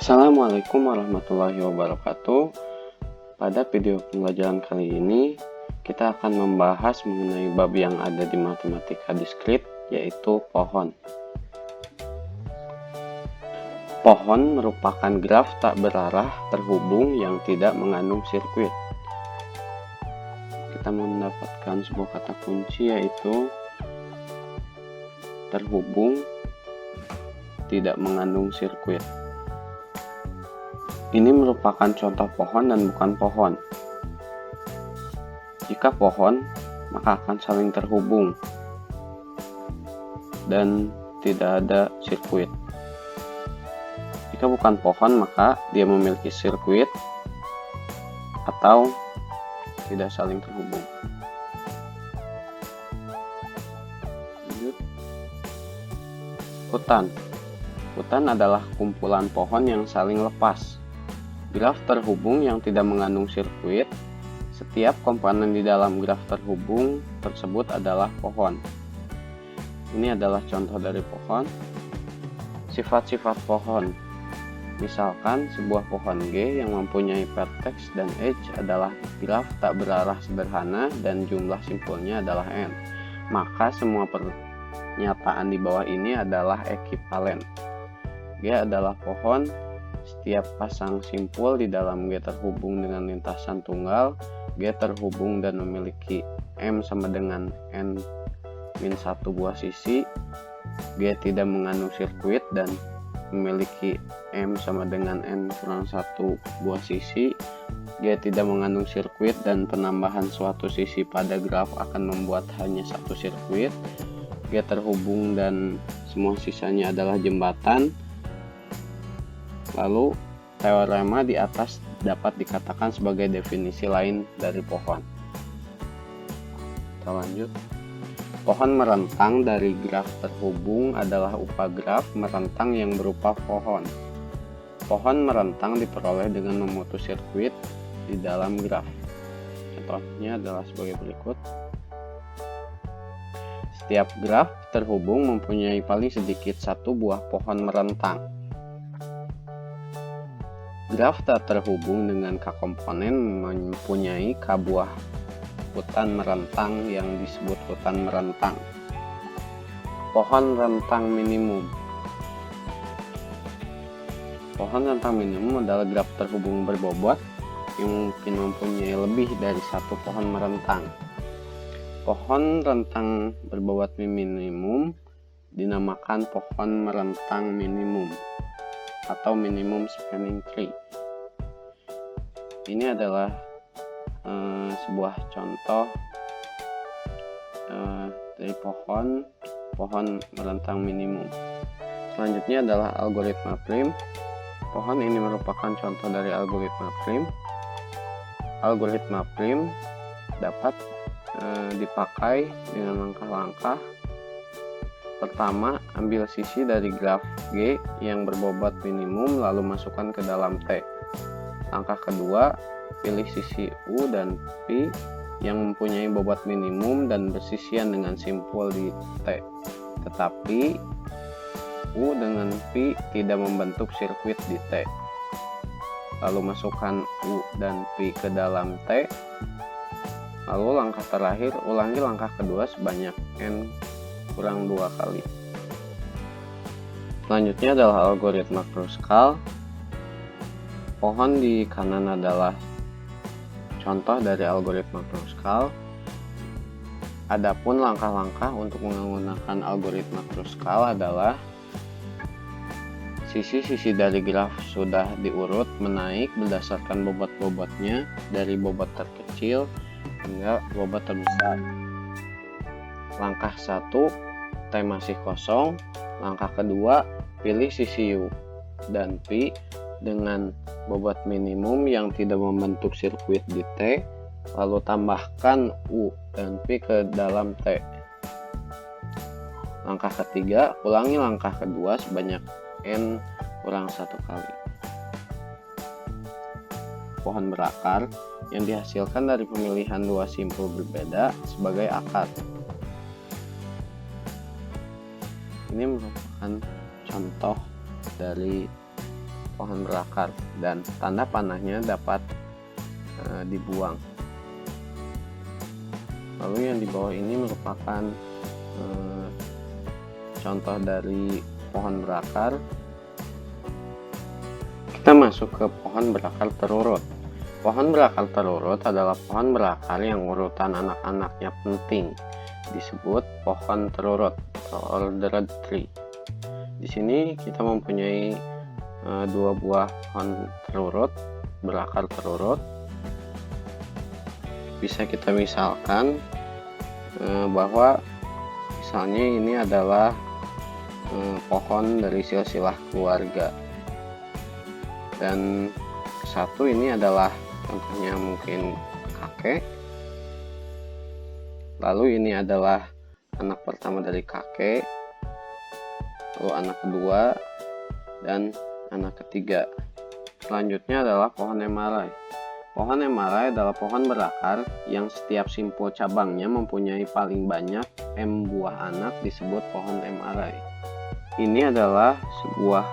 Assalamualaikum warahmatullahi wabarakatuh. Pada video pembelajaran kali ini kita akan membahas mengenai bab yang ada di matematika diskrit, yaitu pohon. Pohon merupakan graf tak berarah terhubung yang tidak mengandung sirkuit. Kita mendapatkan sebuah kata kunci, yaitu terhubung tidak mengandung sirkuit. Ini merupakan contoh pohon dan bukan pohon. Jika pohon, maka akan saling terhubung dan tidak ada sirkuit. Jika bukan pohon, maka dia memiliki sirkuit atau tidak saling terhubung. Lanjut. Hutan. Hutan adalah kumpulan pohon yang saling lepas. Graf terhubung yang tidak mengandung sirkuit. Setiap komponen di dalam graf terhubung tersebut adalah pohon. Ini adalah contoh dari pohon. Sifat-sifat pohon. Misalkan sebuah pohon G yang mempunyai vertex dan edge adalah graf tak berarah sederhana dan jumlah simpulnya adalah n. Maka semua pernyataan di bawah ini adalah ekivalen. G adalah pohon. Setiap pasang simpul di dalam G terhubung dengan lintasan tunggal. G terhubung dan memiliki M sama dengan N-1 buah sisi. G tidak mengandung sirkuit dan memiliki M sama dengan N-1 buah sisi. G tidak mengandung sirkuit dan penambahan suatu sisi pada graf akan membuat hanya satu sirkuit. G terhubung dan semua sisanya adalah jembatan. Lalu teorema di atas dapat dikatakan sebagai definisi lain dari pohon. Kita lanjut. Pohon merentang dari graf terhubung adalah upagraf merentang yang berupa pohon. Pohon merentang diperoleh dengan memutus sirkuit di dalam graf. Contohnya adalah sebagai berikut. Setiap graf terhubung mempunyai paling sedikit satu buah pohon merentang. Graf tak terhubung dengan K komponen mempunyai K buah hutan merentang yang disebut hutan merentang. Pohon rentang minimum. Pohon rentang minimum adalah graf terhubung berbobot yang mungkin mempunyai lebih dari satu pohon merentang. Pohon rentang berbobot minimum dinamakan pohon merentang minimum atau minimum spanning tree. Ini adalah sebuah contoh dari pohon merentang minimum. Selanjutnya adalah algoritma prim. Pohon ini merupakan contoh dari algoritma prim. Algoritma prim dapat dipakai dengan langkah-langkah. Pertama, ambil sisi dari graf G yang berbobot minimum lalu masukkan ke dalam T. Langkah kedua, pilih sisi U dan P yang mempunyai bobot minimum dan bersisian dengan simpul di T. Tetapi U dengan P tidak membentuk sirkuit di T. Lalu masukkan U dan P ke dalam T. Lalu langkah terakhir, ulangi langkah kedua sebanyak N kurang 2 kali. Selanjutnya adalah algoritma Kruskal. Pohon di kanan adalah contoh dari algoritma Kruskal. Adapun langkah-langkah untuk menggunakan algoritma Kruskal adalah sisi-sisi dari graf sudah diurut menaik berdasarkan bobot-bobotnya dari bobot terkecil hingga bobot terbesar. Langkah 1, T masih kosong. Langkah kedua, pilih sisi U dan P dengan bobot minimum yang tidak membentuk sirkuit di T. Lalu tambahkan U dan P ke dalam T. Langkah ketiga, ulangi langkah kedua sebanyak N kurang 1 kali. Pohon berakar yang dihasilkan dari pemilihan dua simpul berbeda sebagai akar. Ini merupakan contoh dari pohon berakar dan tanda panahnya dapat dibuang. Lalu yang di bawah ini merupakan contoh dari pohon berakar. Kita masuk ke pohon berakar terurut. Pohon berakar terurut adalah pohon berakar yang urutan anak-anaknya penting, disebut pohon terurut atau ordered tree. Di sini kita mempunyai dua buah pohon terurut, berakar terurut. Bisa kita misalkan bahwa misalnya ini adalah pohon dari silsilah keluarga, dan satu ini adalah contohnya mungkin kakek, lalu ini adalah anak pertama dari kakek, lalu anak kedua, dan anak ketiga. Selanjutnya emarai. Pohon emarai adalah pohon berakar yang setiap simpul cabangnya mempunyai paling banyak M buah anak, disebut pohon emarai. Ini adalah sebuah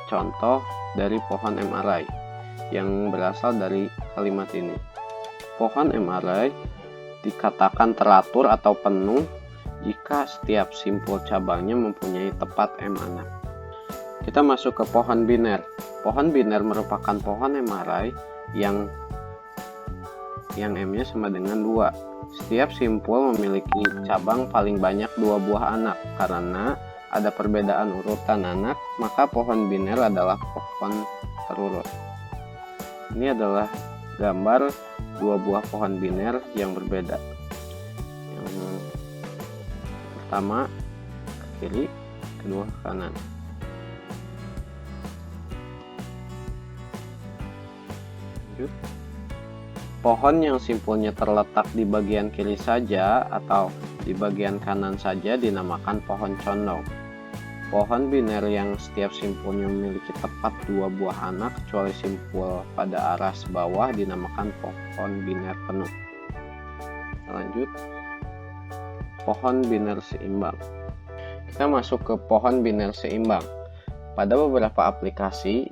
contoh dari pohon emarai yang berasal dari kalimat ini. Pohon emarai dikatakan teratur atau penuh jika setiap simpul cabangnya mempunyai tepat M anak. Kita masuk ke pohon biner. Pohon biner merupakan pohon emarai yang M-nya sama dengan 2. Setiap simpul memiliki cabang paling banyak 2 buah anak. Karena ada perbedaan urutan anak, maka pohon biner adalah pohon terurut. Ini adalah gambar 2 buah pohon biner yang berbeda. Yang pertama ke kiri, kedua ke kanan. Lanjut. Pohon yang simpulnya terletak di bagian kiri saja atau di bagian kanan saja dinamakan pohon condong. Pohon biner yang setiap simpulnya memiliki tepat 2 buah anak kecuali simpul pada aras bawah dinamakan pohon biner penuh. Lanjut, pohon biner seimbang. Kita masuk ke pohon biner seimbang. Pada beberapa aplikasi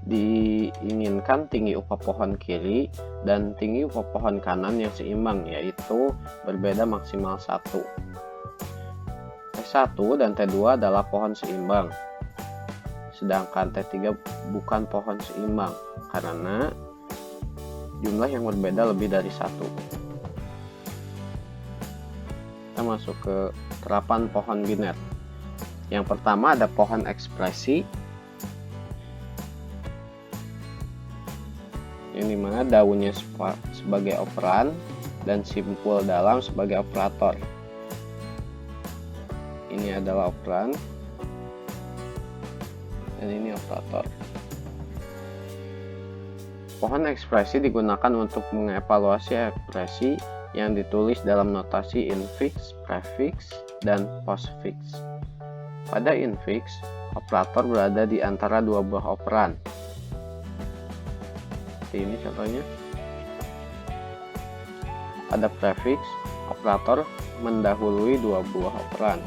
diinginkan tinggi upah pohon kiri dan tinggi upah pohon kanan yang seimbang, yaitu berbeda maksimal 1. T1 dan T2 adalah pohon seimbang, sedangkan T3 bukan pohon seimbang karena jumlah yang berbeda lebih dari 1. Kita masuk ke terapan pohon biner. Yang pertama ada pohon ekspresi, yang dimana daunnya sebagai operan dan simpul dalam sebagai operator. Ini adalah operan dan ini operator. Pohon ekspresi digunakan untuk mengevaluasi ekspresi yang ditulis dalam notasi infix, prefix, dan postfix. Pada infix, operator berada di antara 2 buah operan. Ini contohnya. Pada prefix, operator mendahului 2 buah operan.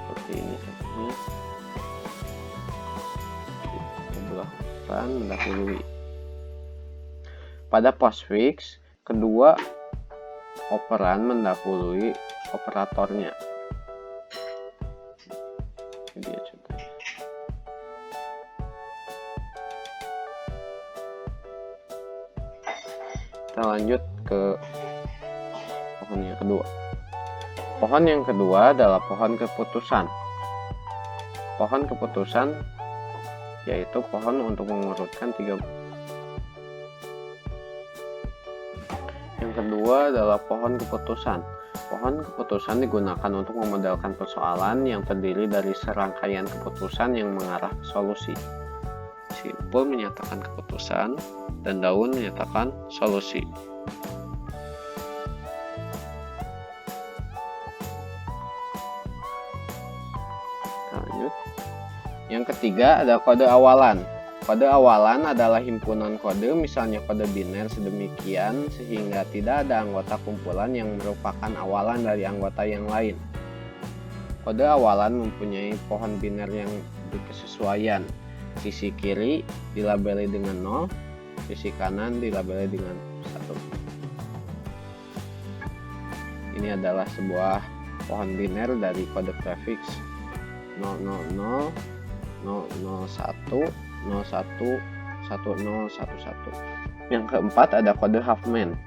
Seperti ini contohnya. 2 buah operan mendahului. Pada postfix, kedua operan mendahului operatornya. Ini dia contohnya. Kita lanjut ke pohon yang kedua. Pohon yang kedua adalah pohon keputusan. Pohon keputusan yaitu pohon untuk mengurutkan 3. Yang kedua adalah pohon keputusan. Pohon keputusan digunakan untuk memodelkan persoalan yang terdiri dari serangkaian keputusan yang mengarah ke solusi. Simpul menyatakan keputusan dan daun menyatakan solusi. Lanjut. Yang ketiga ada kode awalan. Kode awalan adalah himpunan kode, misalnya kode biner sedemikian sehingga tidak ada anggota kumpulan yang merupakan awalan dari anggota yang lain. Kode awalan mempunyai pohon biner yang berkesesuaian. Sisi kiri dilabeli dengan 0, sisi kanan dilabeli dengan 1. Ini adalah sebuah pohon biner dari kode prefix 000, 001, 01, 1011. Yang keempat ada kode Huffman.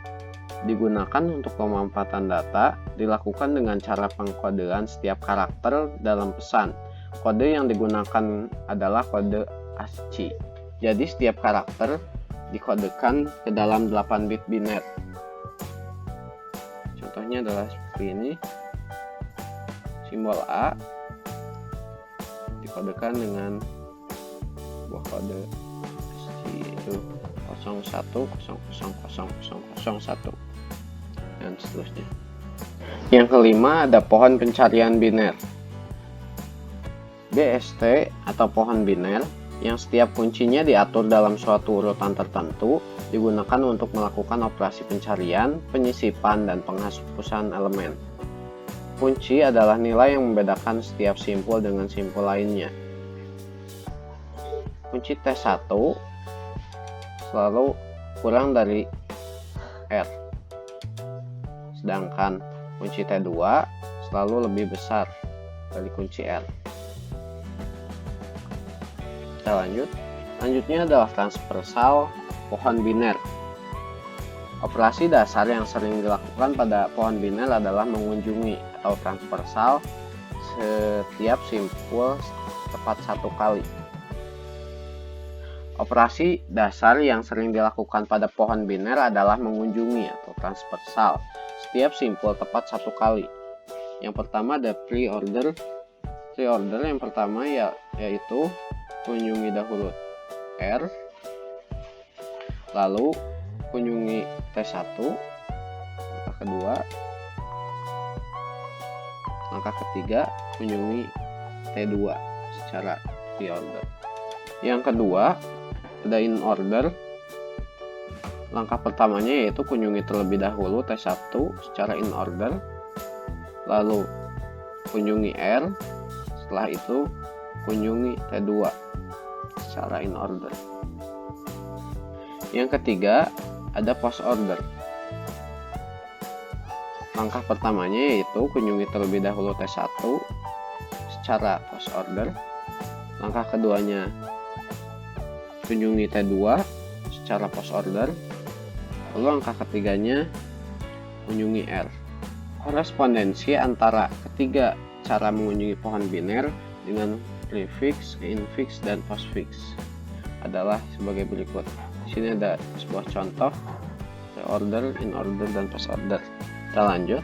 Digunakan untuk pemanfaatan data, dilakukan dengan cara pengkodean setiap karakter dalam pesan. Kode yang digunakan adalah kode ASCII. Jadi setiap karakter dikodekan ke dalam 8 bit biner. Contohnya adalah seperti ini. Simbol A dikodekan dengan sebuah kode ASCII, yaitu 01000001 dan seterusnya. Yang kelima ada pohon pencarian biner. BST atau pohon biner yang setiap kuncinya diatur dalam suatu urutan tertentu digunakan untuk melakukan operasi pencarian, penyisipan, dan penghapusan elemen. Kunci adalah nilai yang membedakan setiap simpul dengan simpul lainnya. Kunci T1 selalu kurang dari R, sedangkan kunci T2 selalu lebih besar dari kunci R. Kita lanjut. Selanjutnya adalah transversal pohon biner. Operasi dasar yang sering dilakukan pada pohon biner adalah mengunjungi atau transversal setiap simpul tepat 1 kali. Operasi dasar yang sering dilakukan pada pohon biner adalah mengunjungi atau transversal setiap simpul tepat 1 kali. Yang pertama ada pre-order. Pre-order yang pertama yaitu kunjungi dahulu R, lalu kunjungi T1, langkah kedua, langkah ketiga kunjungi T2 secara pre-order. Yang kedua ada in order. Langkah pertamanya yaitu kunjungi terlebih dahulu T1 secara in order, lalu kunjungi R, setelah itu kunjungi T2 secara in order. Yang ketiga ada post order. Langkah pertamanya yaitu kunjungi terlebih dahulu T1 secara post order, langkah keduanya kunjungi T2 secara post order, lalu langkah ketiganya kunjungi R. Korespondensi antara ketiga cara mengunjungi pohon biner dengan prefix, infix, dan postfix adalah sebagai berikut. Di sini ada sebuah contoh pre-order, in order, dan post order. Kita lanjut.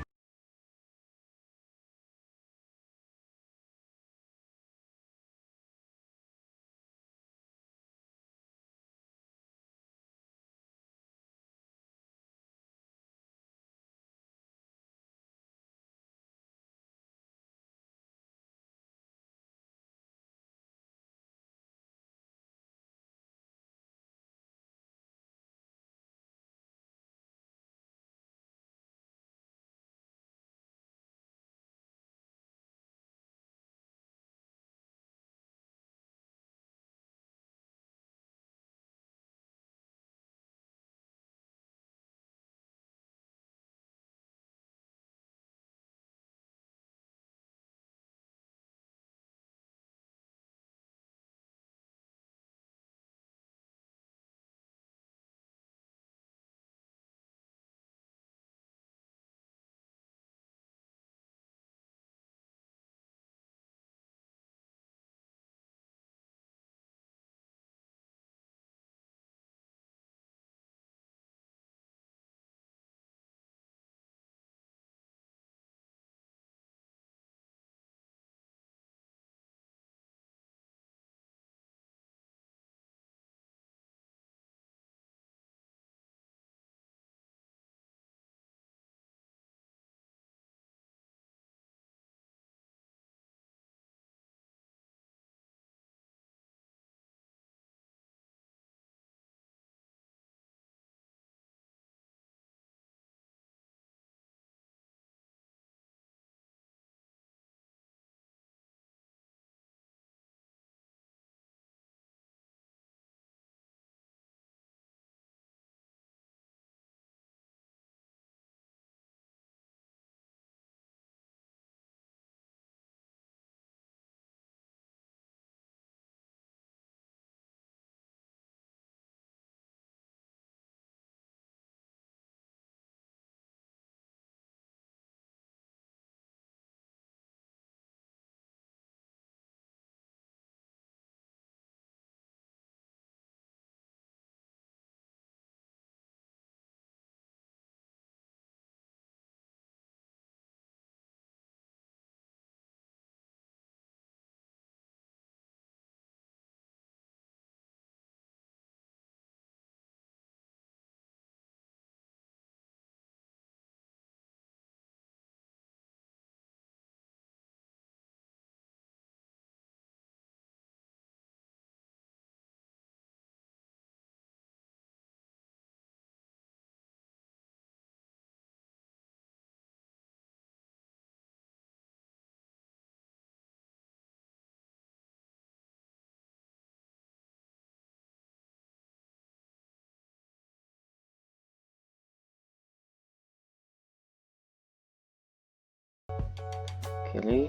kiri,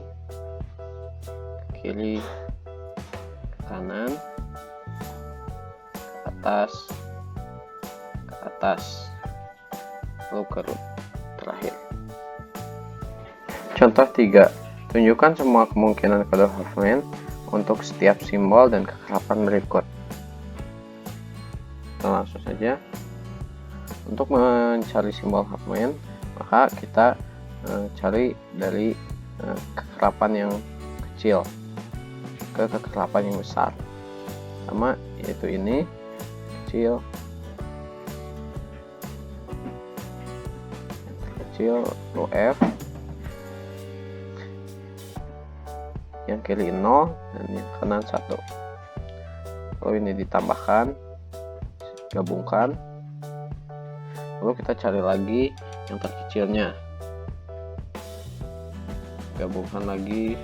kiri, ke kanan, ke atas, lalu ke root terakhir. Contoh 3. Tunjukkan semua kemungkinan kode Huffman untuk setiap simbol dan kekerapan berikut. Kita langsung saja. Untuk mencari simbol Huffman, maka kita cari dari kekerapan yang kecil ke kekerapan yang besar. Sama yaitu ini kecil, row F, yang kiri 0 dan yang kanan 1. Lalu ini ditambahkan, gabungkan, lalu kita cari lagi yang terkecilnya, gabungkan lagi.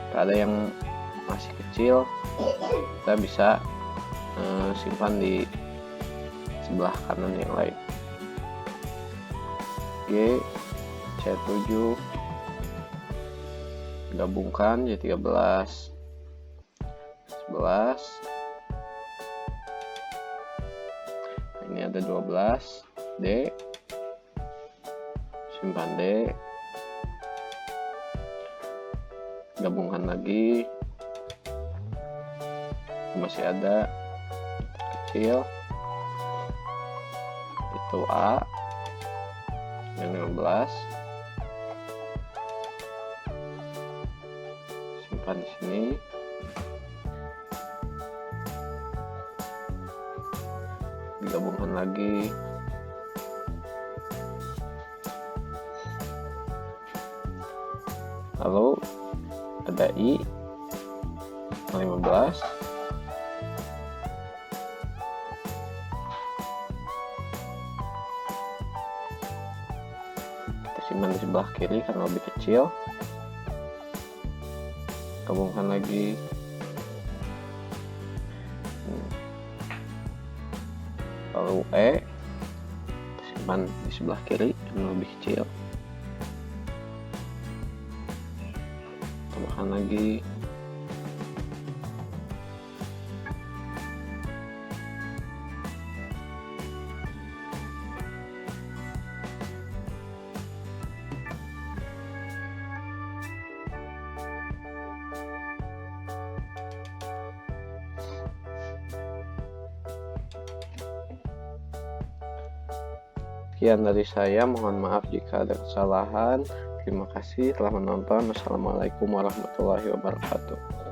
Jika ada yang masih kecil, kita bisa simpan di sebelah kanan yang lain. G, C7, gabungkan jadi 13, 11. Ini ada 12, D, simpan D, gabungkan lagi, masih ada kecil, itu A, yang 15, simpan di sini. Digabungkan lagi, lalu ada I 15, kita simpan di sebelah kiri karena lebih kecil. Gabungkan lagi, lalu E, simpan di sebelah kiri yang lebih kecil. Tambahkan lagi, sekian dari saya, mohon maaf jika ada kesalahan. Terima kasih telah menonton. Wassalamualaikum warahmatullahi wabarakatuh.